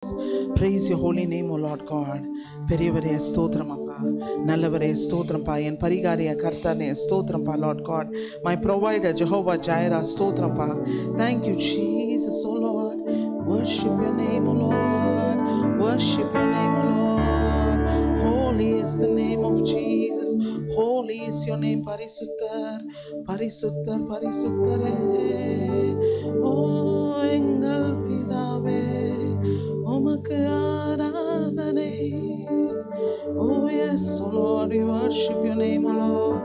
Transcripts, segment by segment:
Praise your holy name, O Lord God. பெரியவரே ஸ்தோத்திரம் அப்பா, நல்லவரே ஸ்தோத்திரம் பா, என் பரிகாரிய கர்த்தனே ஸ்தோத்திரம் பா, Lord God, my provider Jehovah Jireh ஸ்தோத்திரம் பா. Thank you Jesus, O Lord. Worship your name, O Lord. Worship your name, O Lord. Holy is the name of Jesus. Holy is your name. பரிசுத்தர் பரிசுத்தர் பரிசுத்தரே. Oh எங்கள் பிதாவே, உமக்கு ஆராதனை. Oh yes, O Lord, we worship your name, O Lord.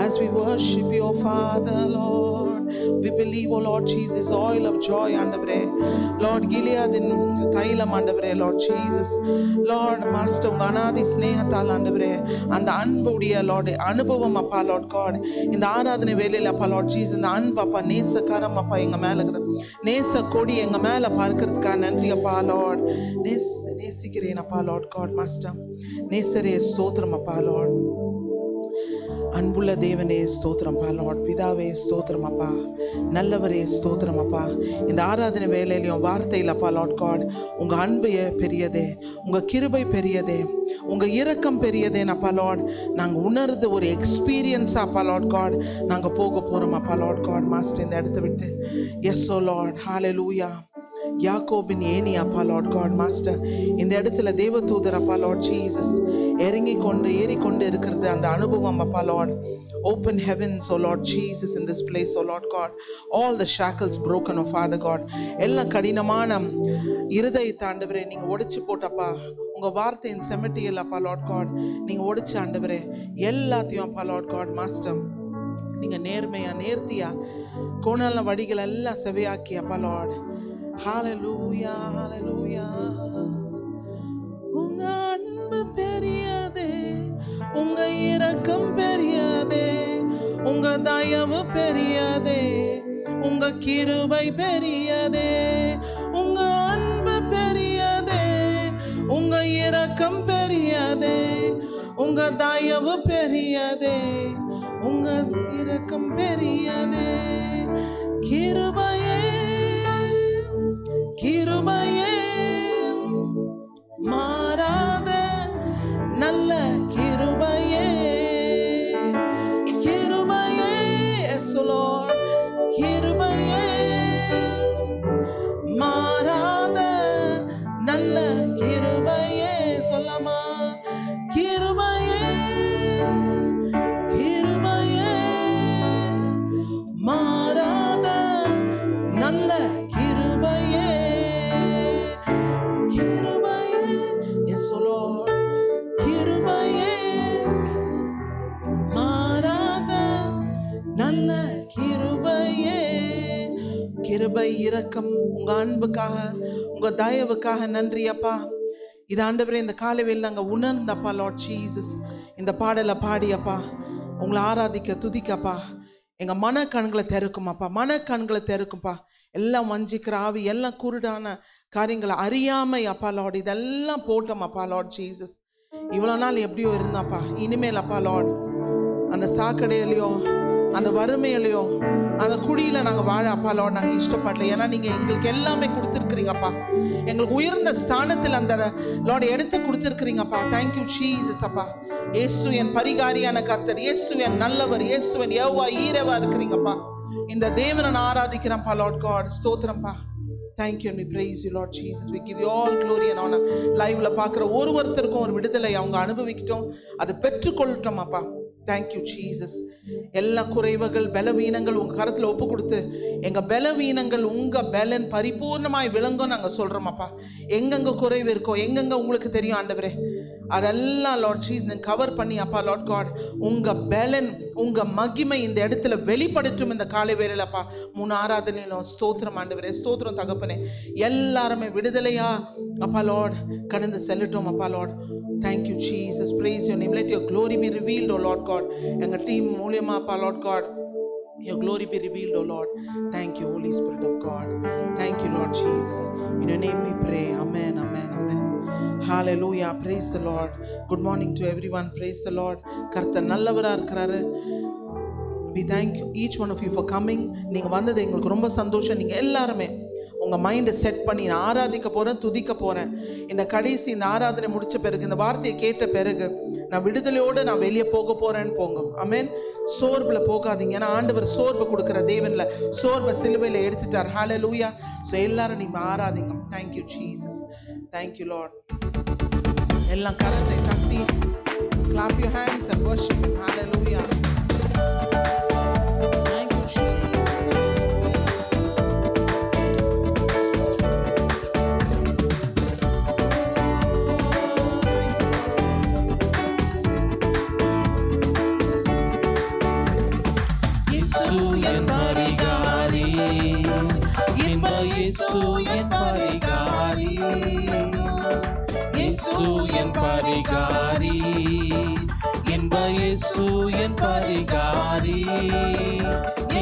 As we worship your Father, Lord, we believe, O Lord Jesus, this oil of joy, ஆண்டவரே, Lord, கிலியாதின் தைலம், ஆண்டவரே, Lord Jesus, Lord, Master, உங்க அநாதி ஸ்நேகத்தால், ஆண்டவரே, அந்த அன்புடைய Lord அனுபவம் அப்பா, Lord God, இந்த ஆராதனை வேலையில் அப்பா, Lord Jesus, இந்த அன்பு அப்பா, நேசக்காரம் அப்பா, எங்க மேல இருக்குது, நேச கொடி எங்க மேல பார்க்கிறதுக்காக நன்றி அப்பா, Lord. நேசிக்கிறேன் அப்பா, Lord God, Master, நேசரே ஸ்தோத்திரம் அப்பா, Lord. அன்புள்ள தேவனே ஸ்தோத்திரம் அப்பா, Lord. பிதாவே ஸ்தோத்திரம் அப்பா, நல்லவரே ஸ்தோத்திரம் அப்பா. இந்த ஆராதனை வேலையிலையும் வார்த்தையில் அப்பா, Lord God, உங்க அன்பு பெரியதே, உங்க கிருபை பெரியதே, உங்க இரக்கம் பெரியதே அப்பா, Lord. நாங்க உணர்ந்து ஒரு எக்ஸ்பீரியன்ஸ் அப்பா, Lord God, நாங்க போக போறோம் அப்பா, Lord God, Master, இந்த இடத்தை விட்டு. Yes, oh Lord, hallelujah. யாக்கோபின் ஏணி அப்பா, Lord God, Master, இந்த இடத்துல தேவதூதர் அப்பா, Lord Jesus, ஏறிக்கொண்டு இருக்கிறது அந்த அனுபவம் அப்பா, Lord. Open heavens, oh Lord Jesus, in this place, oh Lord God. All the shackles broken, oh Father God. எல்லா கடினமான இருதயத்தை ஆண்டவரே நீங்க உடைச்சு போட்டப்பா, உங்க வார்த்தையின் செமட்டியல் அப்பா, Lord God, நீங்க உடைச்சு ஆண்டவரே எல்லாத்தையும் அப்பா, Lord God, Master, நீங்க நேர்மையா நேர்த்தியா கோணால வடிகள் எல்லாம் செவையாக்கி அப்பா, Lord. Hallelujah, hallelujah. உங்க அன்பு பெரியதே, உங்க இரக்கம் பெரியதே, உங்க தயவு பெரியதே, உங்க கிருபை பெரியதே, உங்க அன்பு பெரியதே, உங்க இரக்கம் பெரியதே, உங்க தயவு பெரியதே, உங்க இரக்கம் பெரியதே, கிருபையே கிருபையே மாறாத நல்ல கிருபையே, கிருபையே, yes Lord, கிருபையே மாறாத நல்ல கிருபையே, சொல்லமா, கிருபையே கிருபையே மாறாத நல்ல கிருபையே, yes oh Lord, கிருபையே மாறாத நல்ல கிருபையே. கிருபை இரக்கம் உங்க அன்புக்காக உங்க தயவுக்காக நன்றி அப்பா. இது ஆண்டவரே இந்த காலைவேளையில நாங்க உணர்ந்தப்பா, Lord Jesus, இந்த பாடலை பாடி அப்பா உங்களை ஆராதிக்க துதிக்கப்பா எங்க மனக்கண்களை திறக்கும் அப்பா, மனக்கண்களை திறக்கும்பா. எல்லாம் வஞ்சிக்கிற ஆவி, எல்லாம் குருடான காரியங்களை அறியாமை அப்பா, Lord, இதெல்லாம் போட்டோம் அப்பா, Lord Jesus. இவ்வளோ நாள் எப்படியோ இருந்தாப்பா, இனிமேல் அப்பா, Lord, அந்த சாக்கடையிலையோ அந்த வறுமையிலையோ அந்த குடியில நாங்கள் வாழ அப்பா, Lord, நாங்கள் இஷ்டப்படல. ஏன்னா நீங்க எங்களுக்கு எல்லாமே கொடுத்துருக்குறீங்கப்பா, எங்களுக்கு உயர்ந்த ஸ்தானத்தில் அந்த Lord எடுத்து கொடுத்துருக்குறீங்கப்பா. தேங்க்யூ ஜீசஸ் அப்பா. இயேசு என் பரிகாரியான கர்த்தர், இயேசு என் நல்லவர், இயேசு என் யெகோவா ஈரேவா இருக்கிறீங்கப்பா. இந்த தேவனை நான் ஆராதிக்கிறேன்ப்பா, Lord God, ஸ்தோத்திரம்ப்பா. Thank you and we praise you, Lord Jesus. We give you all glory and honor. லைவ்ல பார்க்குற ஒருத்தருக்கும் ஒரு விடுதலை அவங்க அனுபவிக்கிட்டோம், அதை பெற்றுக்கொள்ளட்டும் அப்பா. Thank you Jesus. எல்லா குறைவுகள் பலவீனங்கள் உங்க கரத்துல ஒப்பு கொடுத்து எங்க பலவீனங்கள் உங்க பலன் பரிபூர்ணமாய் விளங்கும் நாங்க சொல்றோம் அப்பா. எங்கெங்க குறைவு இருக்கோ எங்கெங்க உங்களுக்கு தெரியும் ஆண்டவரே, அதெல்லாம் லார்ட் ஜீசஸ் கவர் பண்ணி அப்பா, லார்ட் காட், உங்க பலன் உங்க மகிமை இந்த இடத்துல வெளிப்படுத்தும் இந்த காலை வேளையில அப்பா. 3 ஆராதனையிலும் ஸ்தோத்திரம் ஆண்டவரே, ஸ்தோத்திரம் தகப்பனே. எல்லாருமே விடுதலையா அப்பா, லார்ட், கடந்து செல்லட்டும் அப்பா, Lord. Thank you Jesus, praise your name. Let your glory be revealed, oh Lord God. எங்க டீம் மூலமா அப்பா, Lord God, your glory be revealed, oh Lord. Thank you Holy Spirit of God. Thank you Lord Jesus. In your name we pray. Amen, amen, amen. Hallelujah. Praise the Lord. Good morning to everyone. Praise the Lord. கர்த்தர் நல்லவரா இருக்கிறாரு. We thank each one of you for coming. நீங்க வந்தது எங்களுக்கு ரொம்ப சந்தோஷம். நீங்க எல்லாரும் உங்கள் மைண்டை செட் பண்ணி நான் ஆராதிக்க போகிறேன், துதிக்க போகிறேன். இந்த கடைசி இந்த ஆராதனை முடித்த பிறகு, இந்த வார்த்தையை கேட்ட பிறகு நான் விடுதலையோடு நான் வெளியே போக போகிறேன்னு போங்க. ஆமென். சோர்வில் போகாதீங்க. ஏன்னா ஆண்டவர் சோர்வை கொடுக்குற தேவனில் சோர்வை சிலுவையில் எடுத்துட்டார். ஹல்லேலூயா. ஸோ எல்லாரும் நீங்கள் ஆராதிங்க. Thank you Jesus, thank you Lord. எல்லாம் கரத்தை தட்டி clap your hands and worship him. Hallelujah. Thank you Jesus. Yesu en parigari, inba Yesu en parigari, Yesu en parigari, inba Yesu en parigari,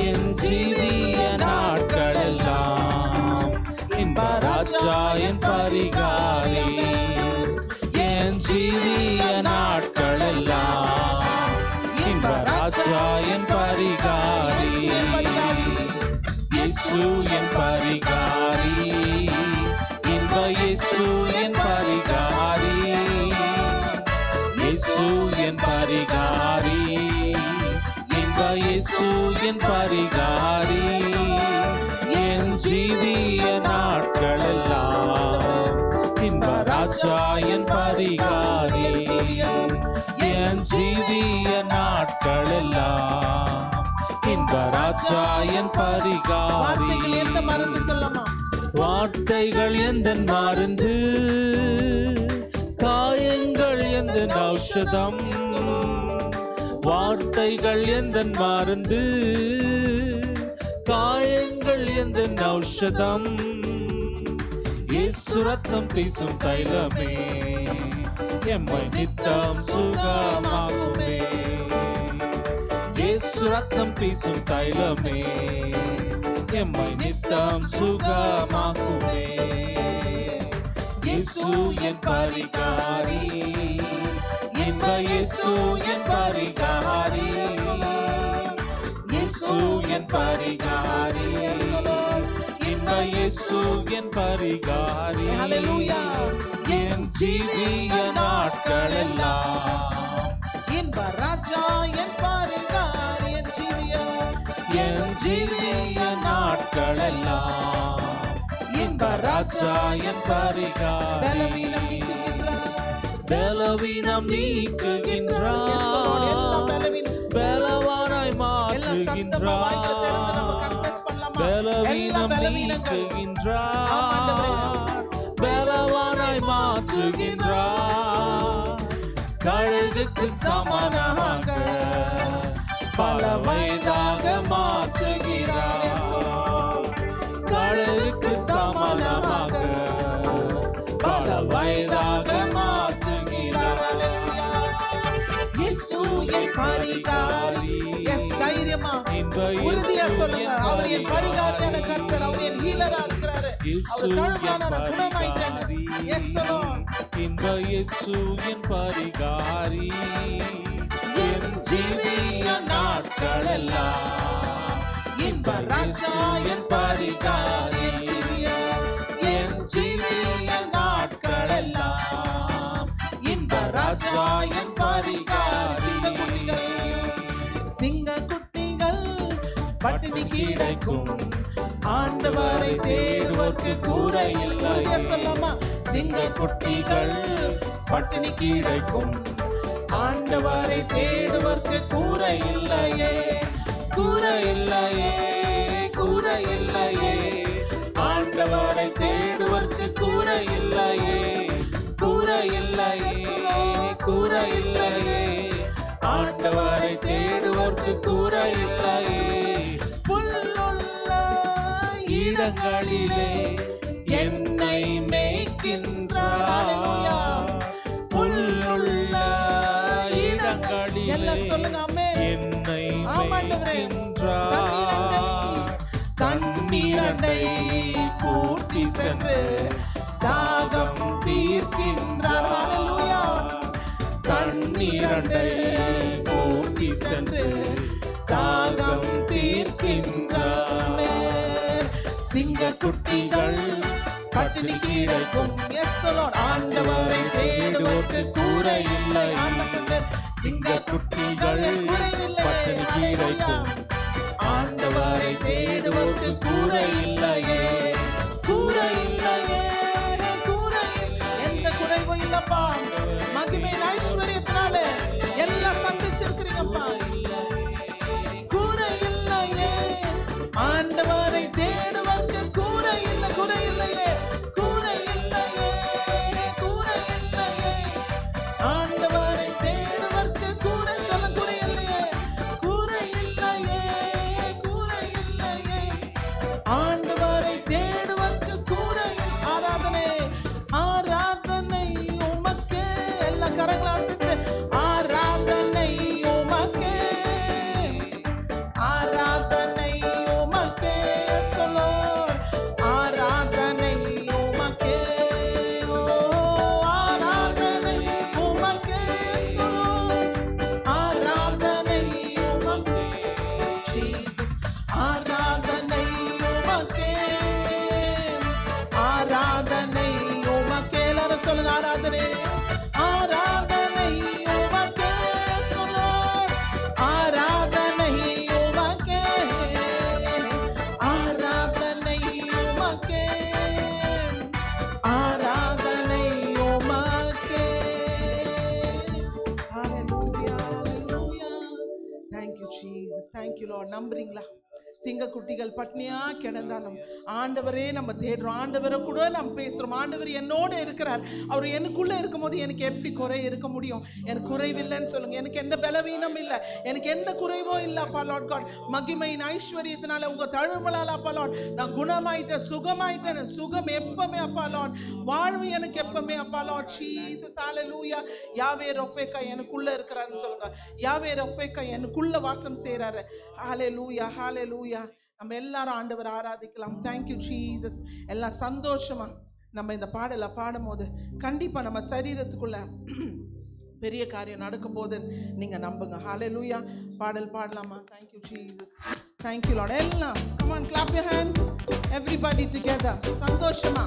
en ஜீவிய நாட்களெல்லாம் இன்ப ராஜா என் பரிகாரி, என் ஜீவிய நாட்களெல்லாம் இன்ப ராஜா என் பரிகாரி, இயேசு என் பரிகாரி, இன்ப இயேசு என் பரிகாரி, இயேசு என் பரிகாரி, இன்ப இயேசு என் பரிகாரி, என் ஜீவிய நாட்களெல்லாம் இன்ப ராஜா என் பரிகாரி, என் ஜீவிய நாட்களெல்லாம் இன்ப ராஜா என் பரிகாரி. வார்த்தைகள் எந்த மருந்து, காயங்கள் எந்த ஔஷதம், வார்த்தைகள் எந்த மருந்து, காயங்கள் எந்த ஔஷதம், இயேசு ரத்தம் பேசும் தைலமே எம்மை நித்தம் சுகமாக்குமே, இயேசு ரத்தம் பேசும் தைலமே எம்மை நித்தம் சுகமாக்குமே, இயேசு என் பரிகாரி, இன்ப இயேசு என் பரிகாரி, இயேசு என் பரிகாரி, இன்ப இயேசு என் பரிகாரி, என் ஜீவிய நாட்களெல்லாம் இன்ப ராஜா என் பரிகாரி, என் ஜீவிய நாட்களெல்லாம் இன்ப ராஜா என் பரிகாரி, பலவீனம் நீக்குகின்றார், பலவானாய் மாற்றுகின்றார், பலவீனம் நீக்குகின்றார், பலவானாய் மாற்றுகின்றார், கழுகுக்கு சமானமாக பல வயதாக மாற்றுகிறார், கழுகுக்கு சமானமாக பல வயதாக மாற்றுகிறார், இயேசு என் பரிகாரி. எஸ், தைரியமா உறுதியா சொல்லுங்க, அவர் என் பரிகாரியான கர்த்தர், அவர் என் ஹீலரா இருக்கிறாரு, அவர் தழும்பான குணமாயிட்டாரு. S Lord. இன்ப இயேசு என் பரிகாரி, என் ஜீவிய நாட்களெல்லாம் இன்ப ராஜா என் பரிகாரி, என் ஜீவிய நாட்களெல்லாம் இன்ப ராஜா என் பரிகாரி, சிங்க குட்டிகள் பட்டினி கிடைக்கும் ஆண்டவரை தேடுவதற்கு கூரை இல்லை, சொல்லமா, சிங்க குட்டிகள் பட்டினி கிடைக்கும் ஆண்டவரை தேடுவதற்கு கூரை இல்லையே, கூரை இல்லையே, கூரை இல்லையே, ஆண்டவரை தேடுவதற்கு கூரை இல்லையே, கூரை இல்லையே, கூரை இல்லையே, ஆண்டவரை தேடுவதற்கு கூரை இல்லையே, புல்லுள்ள இடங்களிலே என்னை மேய்க்கின்றார், புல்லுள்ள இடங்களிலே என்னை மேய்க்கின்றார், தண்ணீரண்டை கூட்டி சென்று தாகம் தீர்க்கின்றார், தண்ணீரண்டை கூட்டி சென்று தாகம் தீர்க்கின்றார், சிங்க சிங்கக்குட்டிகள் பட்டினி கிடைக்கும். Yes lord. ஆண்டவரை தேடுவோர்க்கு கூரை இல்லை. சிங்கக்குட்டிகள் பட்டினி கிடைக்கும். ஆண்டவரை தேடுவோர்க்கு கூரை இல்லையே. கூரை இல்லையே, கூரை எந்த குறைவும் இல்லப்பா. மகிமையின் ஐஸ்வர்யத்தினால எல்லாம் சந்திச்சிருக்கிறீங்கப்பா. கூரை இல்லையே, ஆண்டவரை தேடுவதற்கு கூரை இல்லை, குறை இல்லையே, கூரை இல்லையே, கூரை இல்லையே. ஆண்டவரை தேடுவதற்கு கூரை சொல்ல குறை இல்லையே, கூரை இல்லையே, கூரை இல்லையே. ஆண்டவரை தேடுவதற்கு கூரை. ஆராதனை, ஆராதனை உமக்கே. எல்லா கரங்களா சேர்ந்து ஆராதனை உமக்கே, ஆராதனை உமக்கே. சொல்லோ ஆராதனை உமக்கே, ஓ ஆராதனை உமக்கே. சொல்லோ ஆராதனை உமக்கே. ஜீசஸ் ஆராதனை உமக்கே, ஆராதனை உமக்கே. எல்லாரும் சொல்லுங்க ஆராதனை, ஆராதனை உமக்கே. சொல்லோ ஆராதனை உமக்கே, ஆராதனை உமக்கே, ஆராதனை உமக்கே. ஹalleluya, hallelujah. Thank you Jesus, thank you Lord. நம்புறீங்களா? சிங்கக்குட்டிகள் பட்னியா கிடந்தாலும் ஆண்டவரே நம்ம தேடுறோம். ஆண்டவரை கூட நம்ம பேசுறோம். ஆண்டவர் என்னோட இருக்கிறார். அவர் எனக்குள்ள இருக்கும் போது எனக்கு எப்படி குறை இருக்க முடியும்? எனக்கு குறைவில்லைன்னு சொல்லுங்க. எனக்கு எந்த பலவீனம் இல்லை, எனக்கு எந்த குறைவும் இல்லை அப்பா லார்ட் காட். மகிமையின் ஐஸ்வர்யத்தினால உங்க தழுவலால் அப்பா லார்ட் நான் குணமாயிட்டேன், சுகமாயிட்டேன். சுகம் எப்பவுமே அப்பா லார்ட், வாழ்வு எனக்கு எப்பவுமே அப்பா லார்ட். ஜீசஸ் ஹalleluya. யாவே ரஃபேக்கா எனக்குள்ள இருக்கிறாருன்னு சொல்லுங்க. யாவே ரஃபேக்கா எனக்குள்ள வாசம் செய்றாரு. ஹalleluya, ஹalleluya. நம்ம எல்லாரும் ஆண்டவர் ஆராதிக்கலாம். Thank you Jesus. எல்லாம் சந்தோஷமா நம்ம இந்த பாடலை பாடும் போது கண்டிப்பா நம்ம சரீரத்துக்குள்ள பெரிய காரியம் நடக்கும் போது நீங்க நம்புங்க. ஹalleluya. பாடல் பாடலாமா? Thank you Jesus, thank you Lord. எல்லாம் come on, clap your hands everybody together. சந்தோஷமா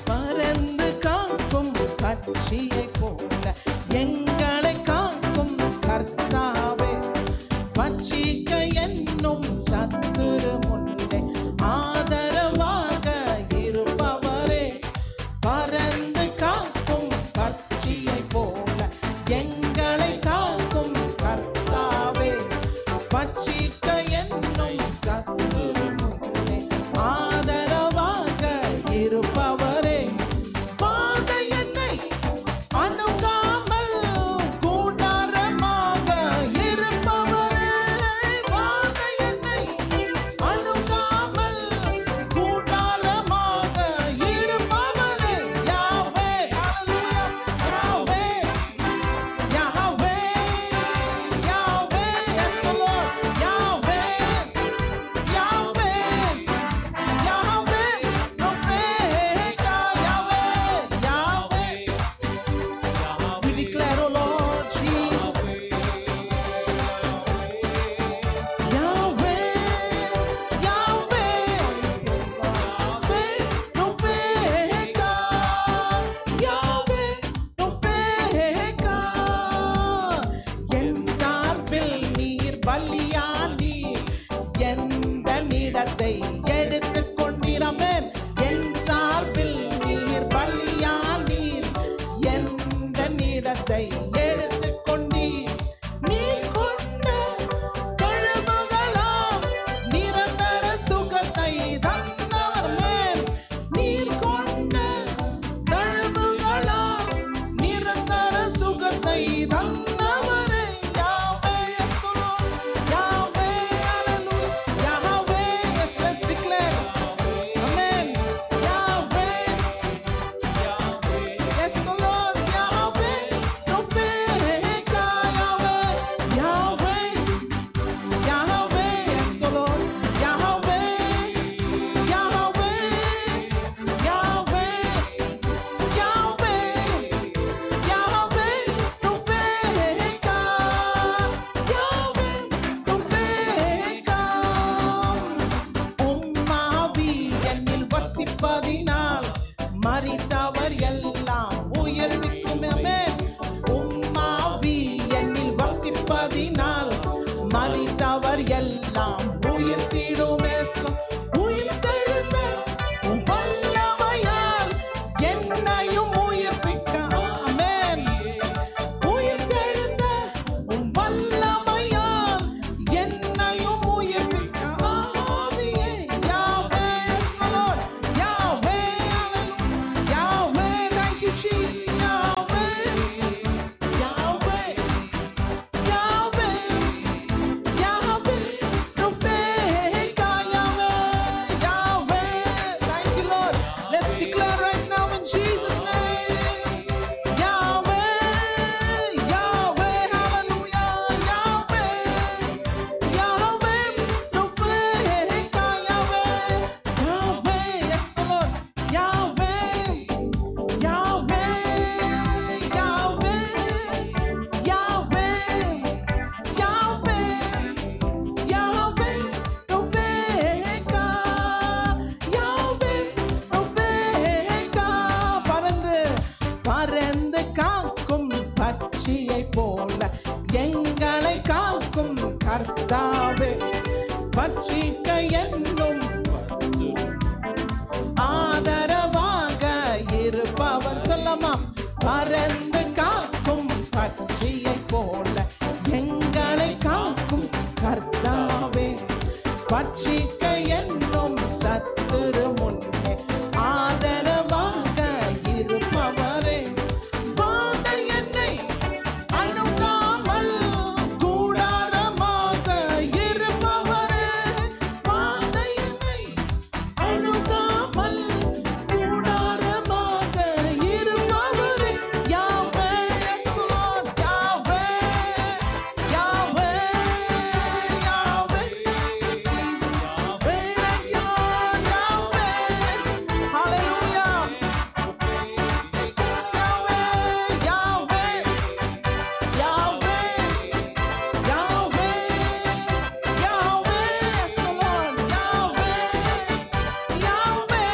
பறந்து காக்கும் பட்சியை போல எங்களை காக்கும் கர்த்தாவே, பட்சிக்க என்னும் சத்துரு முன்னே ஆதரவாக இருப்பவரே. பறந்து காக்கும் பட்சியை போல எங்களை காக்கும் கர்த்தாவே, பட்சிக்க என்னும் சத்துரு முன்னே ஆதரவாக இருப்பவரே. பாதை என்னை அணுகாமல் கூடாரமாக இருப்பவரே. பாதை என்னை அணுகாமல் கூடாரமாக இருப்பவரே. யாவே ஹalleluya, யாவே யாவே யாவே. Yes Lord. உயிர்ப்பதினால் மரித்தவர் எல்லாம் உயிர்த்திடுமே. உயிர்த்தெழுந்த உம் வல்லமையால் என்னையும் உயிர்ப்பிக்க. ஆமென். உயிர்த்தெழுந்த உம் வல்லமையால் என்னையும் உயிர்ப்பிக்க. ஆவியே யாவே, Lord, Yahweh, Yahweh, thank you Jesus. Yahweh, Yahweh, Yahweh, Yahweh, Rofeka, Yahweh, Yahweh. Thank you, Lord. Let's declare right now in Jesus' name. Yahweh, Yahweh, hallelujah. Yahweh, Yahweh, Rofeka, Yahweh, Yahweh, yes, Lord. Yahweh, Yahweh, Yahweh, Yahweh, Yahweh, Yahweh, Rofeka, Yahweh, Rofeka. பறந்து காக்கும் பட்சியை போல எங்களை காக்கும் கர்த்தாவே, பட்சிக்க என்னும் ஆதரவாக இருப்பவர். சொல்லமா, பறந்து காக்கும் பட்சியை போல எங்களை காக்கும் கர்த்தாவே, பட்சிக்க என்னும் சத்துரு முன்னே ஆதரவாக இருப்பவரே. வாதை என்னை அணுகாமல் கூடாரமாக இருப்பவரே. வாதை என்னை அணுகாமல் கூடாரமாக இருப்பவரே. யாவே, yes Lord, Yahweh, Yahweh, Yahweh, Jesus, Yahweh, thank you Lord, Yahweh, hallelujah. Yahweh, Yahweh, Yahweh, Yahweh, Yahweh, yes Lord, Yahweh, Yahweh,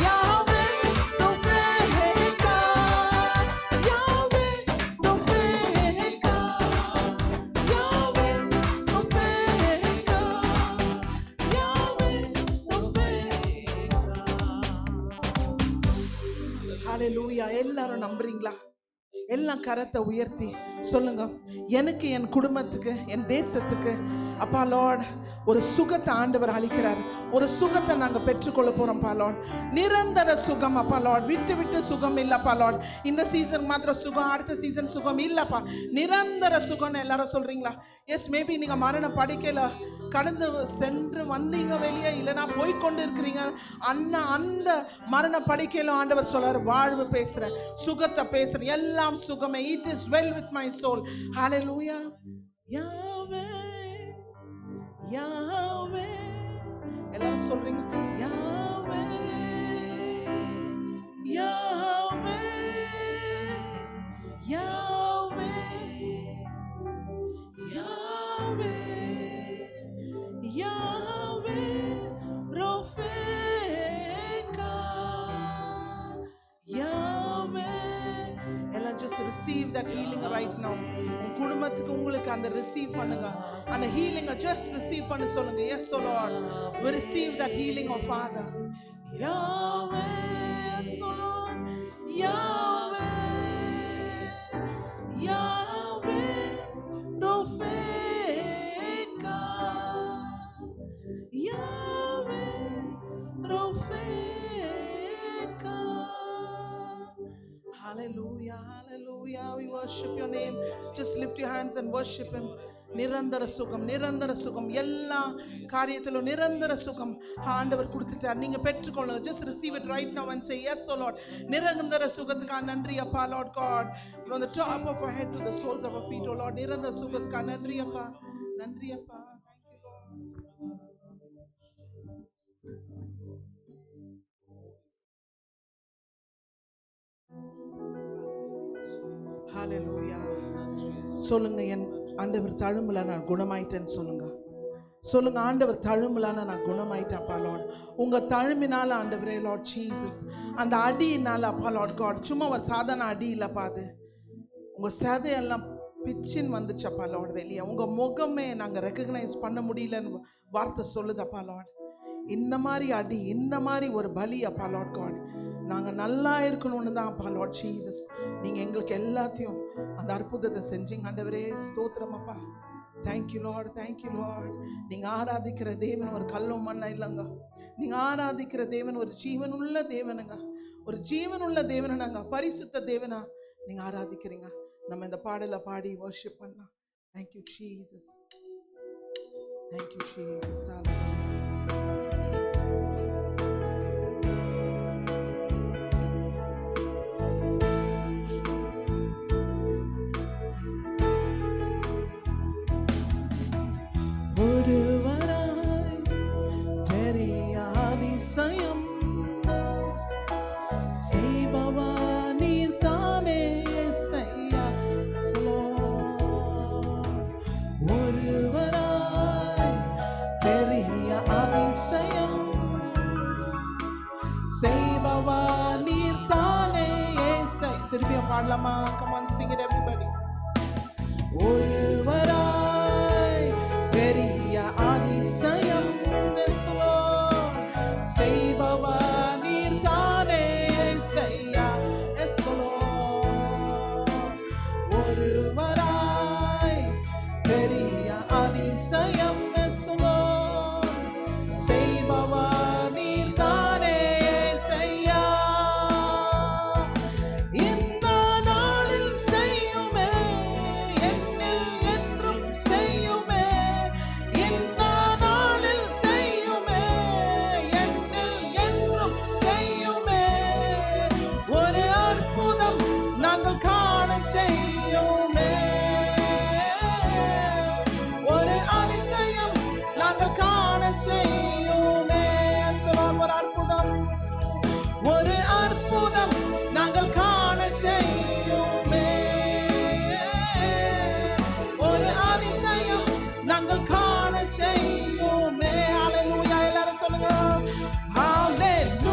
Yahweh, Rofeka, Yahweh, Rofeka, Yahweh, Rofeka, Yahweh, Rofeka. Hallelujah. எல்லாரும் நம்புறீங்களா? எல்லாம் கரத்தை உயர்த்தி சொல்லுங்க, எனக்கு, என் குடும்பத்துக்கு, என் தேசத்துக்கு அப்பா லார்ட் ஒரு சுகத்தை ஆண்டவர் அளிக்கிறார். ஒரு சுகத்தை நாங்க பெற்றுக்கொள்ள போறோம் பா லார்ட். நிரந்தர சுகம் அப்பா லார்ட். விட்டு விட்டு சுகம் இல்லப்பா லார்ட். இந்த சீசன் மாத்திரம் சுகம், அடுத்த சீசன் சுகம் இல்லப்பா. நிரந்தர சுகம்னு எல்லாரும் சொல்றீங்களா? எஸ், மேபி நீங்க மரண படுக்கையில கடந்து சென்று வந்தீங்க வெளியே, இல்லைனா போய்கொண்டு இருக்கிறீங்க. அந்த மரண படுக்கையில ஆண்டவர் சொல்றாரு, வாழ்வு பேசுறேன், சுகத்தை பேசுறேன், எல்லாம் சுகமே. It is well with my soul. ஹalleluya. யாவே, யாவே, எல்லாரும் சொல்றீங்க, யாவே, யாவே, யாவே, யாவே, யாவே, Rofeka, யாவே. எல்லாம் just receive that healing right now. உங்க குடும்பத்துக்கு உங்களுக்கு அந்த receive பண்ணுங்க. அந்த healing just receive பண்ண சொல்லுங்க. Yes oh Lord, we receive that healing oh Father. Yahweh, yes oh Lord, Yahweh, Yahweh, Rofeka, Yahweh, Rofeka. Hallelujah, hallelujah. We worship your name. Just lift your hands and worship him. நிரந்தர சுகம், நிரந்தர சுகம், எல்லா காரியத்திலும் நிரந்தர சுகம் ஆண்டவர் கொடுத்துட்டார். நீங்க பெற்றுக்கொள்ளுங்க. Just receive it right now and say yes oh Lord. நிரந்தர சுகத்துக்கு நன்றி அப்பா Lord God. From the top of our head to the soles of our feet oh Lord. நிரந்தர சுகத்துக்கு நன்றி அப்பா, நன்றி அப்பா. Hallelujah. சொல்லுங்க, என் ஆண்டவர் தழும்புல நான் குணமாயிட்டேன்னு சொல்லுங்க. சொல்லுங்க, ஆண்டவர் தழும்புலான நான் குணமாயிட்டேன் அப்பா லார்ட். உங்க தழும்பினால ஆண்டவரே லார்ட் ஜீசஸ், அந்த அடியினால அப்பா லார்ட் காட், சும்மா ஒரு சாதாரண அடி இல்லப்பா, அது உங்க சதையெல்லாம் பிச்சின் வந்துச்சப்பா லார்ட் வெளியே. உங்க முகமே நாங்க ரெக்கக்னைஸ் பண்ண முடியலன்னு வார்த்தை சொல்லுதப்பா லார்ட். இந்த மாதிரி அடி, இந்த மாதிரி ஒரு பலி அப்பா லார்ட் காட், நாங்க நல்லா இருக்கணும்னு தான் அப்பா லார்ட் ஜீசஸ் நீங்க எங்களுக்கு எல்லாத்தையும் அந்த அற்புதத்தை செஞ்சீங்க ஆண்டவரே. ஸ்தோத்திரம் அப்பா. Thank you Lord, thank you Lord. நீங்க ஆராதிக்கிற தேவன் ஒரு கல்லும் மண்ணா இல்லைங்க. நீங்க ஆராதிக்கிற தேவன் ஒரு ஜீவனுள்ள தேவனுங்க, ஒரு ஜீவனுள்ள தேவனாங்க, பரிசுத்த தேவனா நீங்க ஆராதிக்கிறீங்க. நம்ம இந்த பாடலை பாடி வர்ஷிப் பண்ணலாம். Thank you Jesus, thank you Jesus. ஒருவராய் பெரிய அதிசயம் செய்பவா நீர் தானே செய்யா. ஒருவராய் பெரிய அதிசயம் செய்பவா நீர் தானே செய். திருப்பியும் பாடலாமா? Come on, sing it everybody. ஒருவராய் பெரிய அதிசயம் செய்பவா நீர் தானே செய்யா. ஒருவராய் பெரிய அதிசயம் செய்பவா நீர் தானே செய்யா. இந்த நாளில் செய்யுமே, என்னில் என்றும் செய்யுமே. இந்த நாளில் செய்யுமே, என்னில் என்றும் செய்யுமே. ஒரு அற்புதம் நாங்கள் காண செய்யுமே. ஒரு அதிசயம் நாங்கள் காண செய்யுமே. ஒரு அற்புதம், ஒரு அற்புதம் நாங்கள் காண செய்யுமே. ஒரு அதிசயம் நாங்கள் காண செய்யுமே. ஹalleluya. எல்லாரும் சொல்லுங்க ஹalleluya.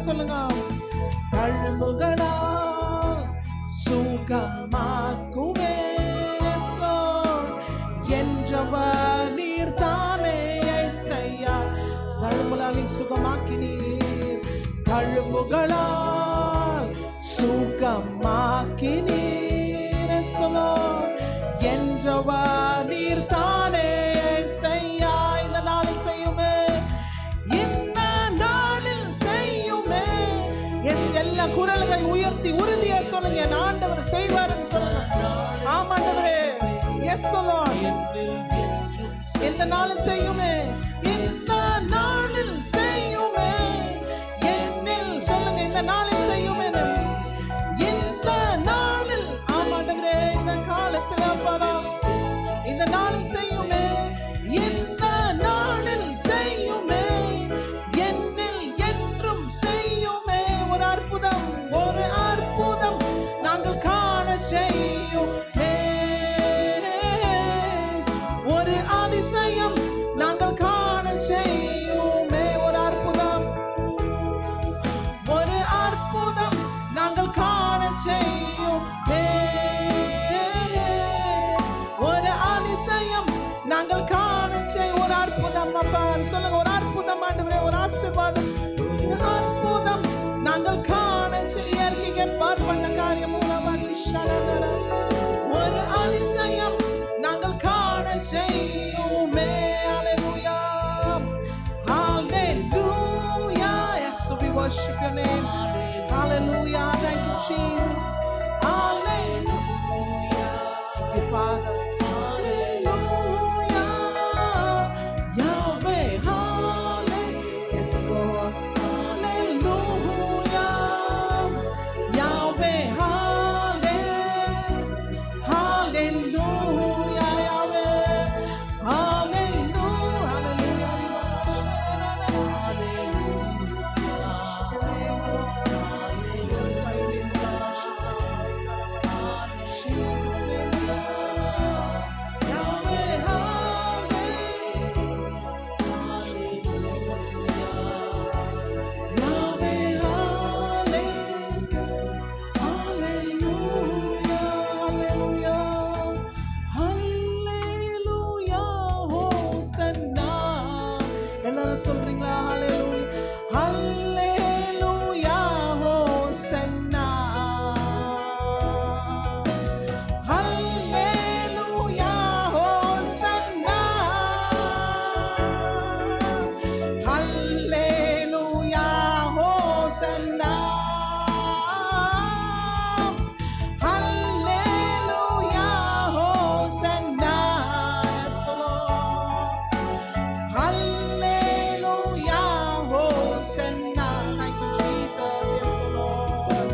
சொல்லுங்க. தழும்புகளால் சுகமாக்குவே என்றவர் நீர் தானே செய்யா. தழும்புகளால் நீ சுகமாக்கினீர், தழும்புகளால் சுகமாக்கினீர் என்றவர் நீர் தானே செய்யா. இந்த நாளில் செய்யுமே, எல்லா குரல்களை உயர்த்தி உறுதியா சொல்லுங்க. ஆண்டவர் செய்வார்னு சொல்லுங்க. ஆமா ஆண்டவரே, எஸ் சொல்லுங்க. இந்த நாளில் செய்யுமே, இந்த நாளில் செய்யுமே, என்னில் சொல்லுங்க. இந்த நாளில் செய்யுமே, இந்த நாளில். ஆமா ஆண்டவரே, இந்த காலத்துல பரம் இந்த நாளில் செய்யுமே, இந்த நாளில் செய்யுமே, என்னில் என்றும் செய்யுமே. ஒரு அற்புதம், ஒரு அற்புதம் நாங்கள் காண செய்யுமே. ஒரு அதிசயம் நாங்கள் காண செய்யுமே. ஒரு அற்புதம், ஒரு அற்புதம் worship your name. Hallelujah. Thank you, Jesus. Hallelujah. Thank you, Father. Hallelujah. Yahweh. Hallelujah. Yes, Lord. Hallelujah. Yahweh. Hallelujah. Hallelujah. Yahweh. Hallelujah. சொல்றீங்களா? ஹல்லேலூயா, ஹோசன்னா. ஹல்லேலூயா, ஹோசன்னா. ஹல்லேலூயா, ஹோசன்னா. ஹல்லேலூயா, ஹோசன்னா. Yes, Lord. Hallelujah, Hosanna. Thank you, Jesus. Yes, Lord.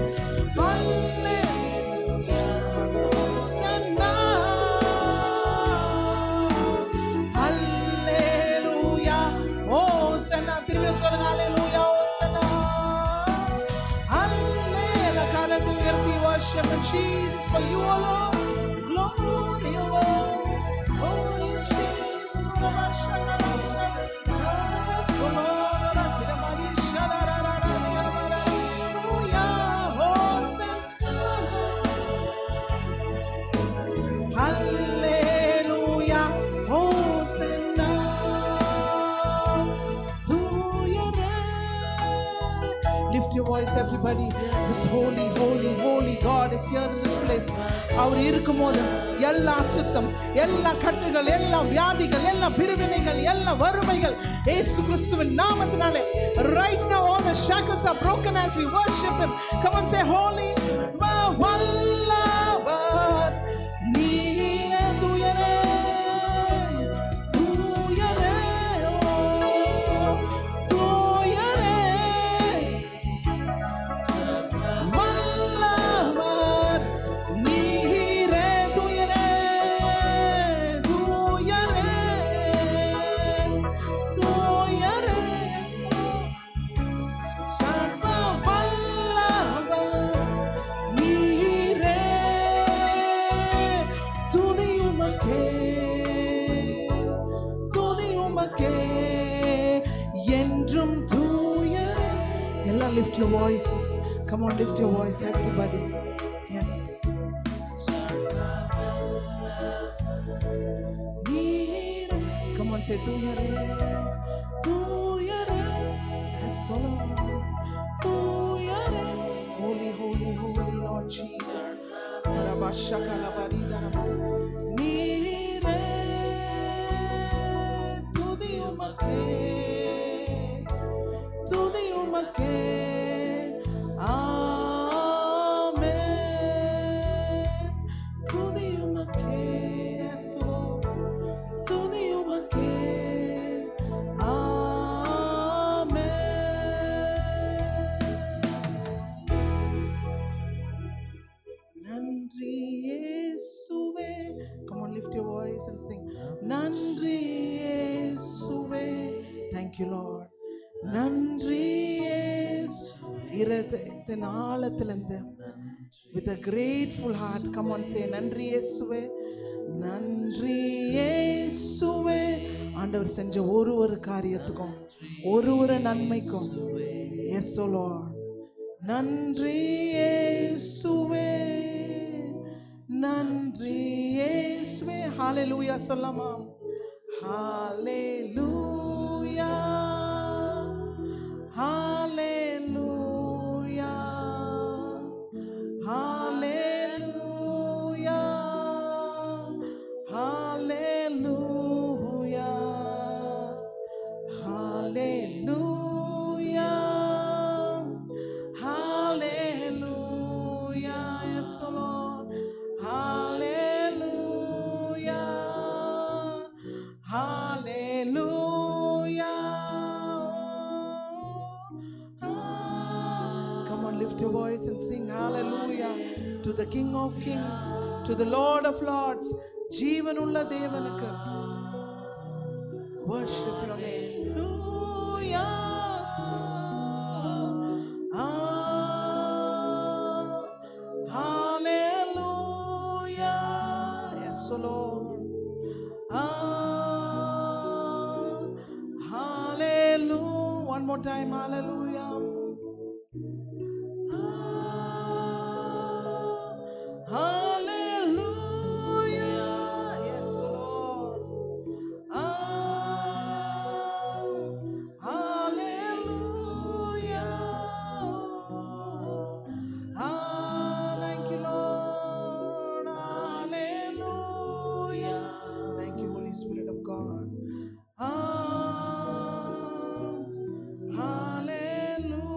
Hallelujah, Hosanna. Hallelujah, Hosanna. திரும்பி சொல்லுங்க, Hallelujah, Hosanna. Hallelujah. கரத்தை உயர்த்தி worship Jesus, for you alone. Glory, Lord. Oh, Jesus, worship. Lift your voice, everybody. This holy, holy, holy God is here in this place. அவர் இருக்கும்போது எல்லா அசுத்தம், எல்லா கட்டுகள், எல்லா வியாதிகள், எல்லா பிரிவினைகள், எல்லா வறுமைகள் இயேசு கிறிஸ்துவின் நாமத்தினாலே right now all the shackles are broken as we worship him. Come on, say holy வல்லவர் நீரே, தூயரே தூயரே தூயரே வல்லவர் நீரே, தூயரே தூயரே தூயரே சர்வ வல்லவர் நீரே, துதியுமக்கே துதியுமக்கே என்றும் தூயரே. எல்லாம் lift your voices. Come on, lift your voice, everybody. Yes. Come on, say தூயரே தூயரே. Yes, Lord. தூயரே. Holy, holy, holy Lord Jesus. நீரே துதியுமக்கே துதியுமக்கே. ஆமென். துதியுமக்கே. Yes, Lord. துதியுமக்கே. ஆமென். நன்றி இயேசுவே. Come on, lift your voice and sing. நன்றி இயேசுவே. Thank you, Lord. நன்றி இயேசு. இதயத்தின் ஆழத்திலிருந்து with a grateful heart, come on, say நன்றி இயேசுவே. நன்றி இயேசுவே. ஆண்டவர் செஞ்ச ஒரு காரியத்துக்கும் ஒரு நன்மைக்கும். Yes, oh Lord. நன்றி இயேசுவே. நன்றி இயேசுவே. ஹalleluya சொல்லமா. ஹalleluya ஹalleluya ஹalleluya ஹalleluya ஹalleluya Lift your voice and sing hallelujah to the King of Kings, to the Lord of Lords. ஜீவனுள்ள தேவனுக்கு worship your name. Hallelujah. Hallelujah. Yes, O Lord. Hallelujah. One more time. Hallelujah. Hallelujah. Yes, O Lord. Hallelujah. Thank you, Lord. Hallelujah. Thank you, Holy Spirit of God. Hallelujah.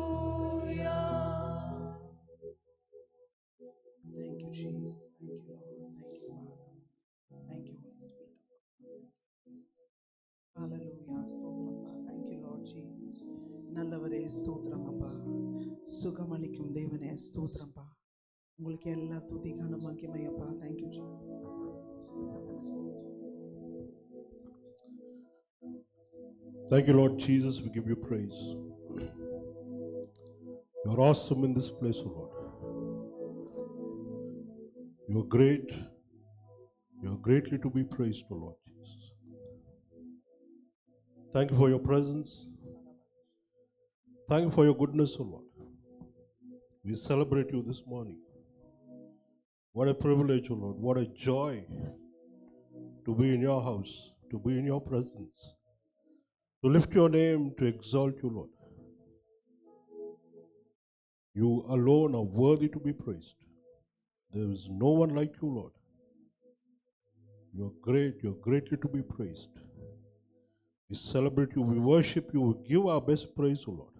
Thank you, Jesus. Thank you, Lord. Thank you, Father. Thank you, Holy Spirit of God. Hallelujah. ஸ்தோத்திரப்பா. Thank you, Lord Jesus. நல்லவரே ஸ்தோத்திரம் அப்பா. சுகமளிக்கும் தேவனே ஸ்தோத்திரப்பா. உங்களுக்கு எல்லா துதி கனம் மகிமை அப்பா. Thank you, Jesus. Thank you, Lord Jesus. We give you praise. You are awesome in this place, O Lord. You are great. You are greatly to be praised, O Lord Jesus. Thank you for your presence. Thank you for your goodness, O Lord. We celebrate you this morning. What a privilege, O Lord. What a joy to be in your house, to be in your presence, to lift your name, to exalt you, Lord. You alone are worthy to be praised. There is no one like you, Lord. You are great. You are greatly to be praised. We celebrate you. We worship you. We give our best praise, O Lord.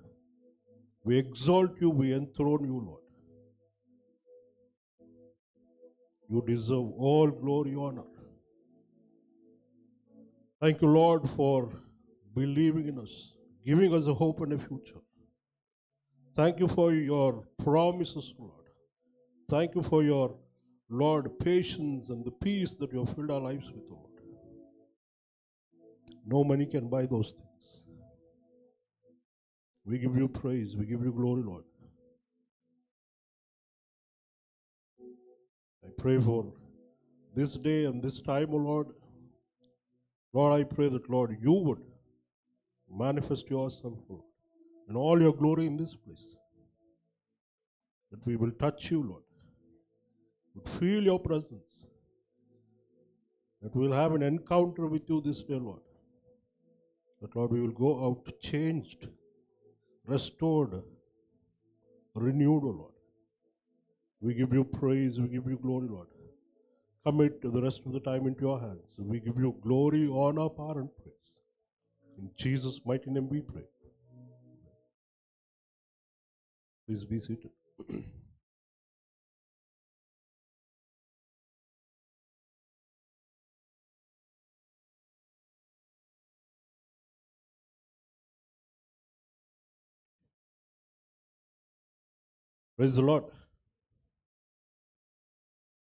We exalt you. We enthrone you, Lord. You deserve all glory, honor. Thank you, Lord, for believing in us, giving us a hope and a future. Thank you for your promises, Lord. Thank you for your, Lord, patience and the peace that you have filled our lives with, Lord. No money can buy those things. We give you praise. We give you glory, Lord. I pray for this day and this time, O Lord. Lord, I pray that, Lord, you would manifest yourself, Lord, in all your glory in this place. That we will touch you, Lord. Would feel your presence. That we will have an encounter with you this day, Lord. That, Lord, we will go out changed, restored, renewed, O Lord. We give you praise, we give you glory, Lord. Commit the rest of the time into your hands. We give you glory, honor, power, and praise. In Jesus' mighty name we pray. Please be seated. Praise the Lord.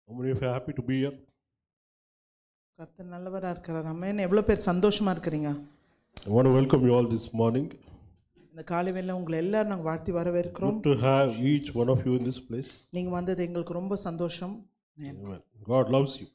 How many of you are happy to be here? கர்த்தர் நல்லவரா இருக்கிறார். ஆமென். எவ்வளவு பேர் சந்தோஷமா இருக்கீங்க? I want to welcome you all this morning. இந்த காலை வேளையில உங்களை எல்லாரும் நாங்க வாழ்த்தி வரவேற்கிறோம். Good to have each one of you in this place. நீங்க வந்தது எங்களுக்கு ரொம்ப சந்தோஷம். Amen. God loves you.